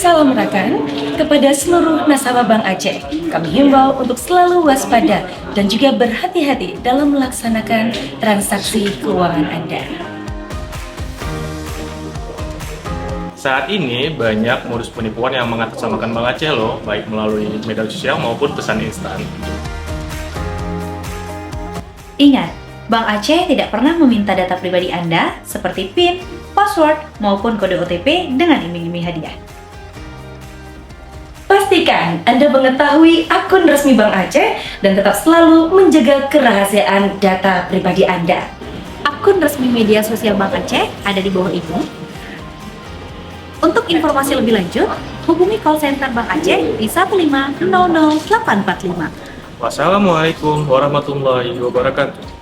Salam rakan kepada seluruh nasabah Bank Aceh. Kami himbau untuk selalu waspada dan juga berhati-hati dalam melaksanakan transaksi keuangan Anda. Saat ini banyak modus penipuan yang mengatasnamakan Bank Aceh loh, baik melalui media sosial maupun pesan instan. Ingat, Bank Aceh tidak pernah meminta data pribadi Anda seperti PIN, password, maupun kode OTP dengan iming-iming hadiah. Pastikan Anda mengetahui akun resmi Bank Aceh dan tetap selalu menjaga kerahasiaan data pribadi Anda. Akun resmi media sosial Bank Aceh ada di bawah ini. Untuk informasi lebih lanjut, hubungi call center Bank Aceh di 1500845. Wassalamualaikum warahmatullahi wabarakatuh.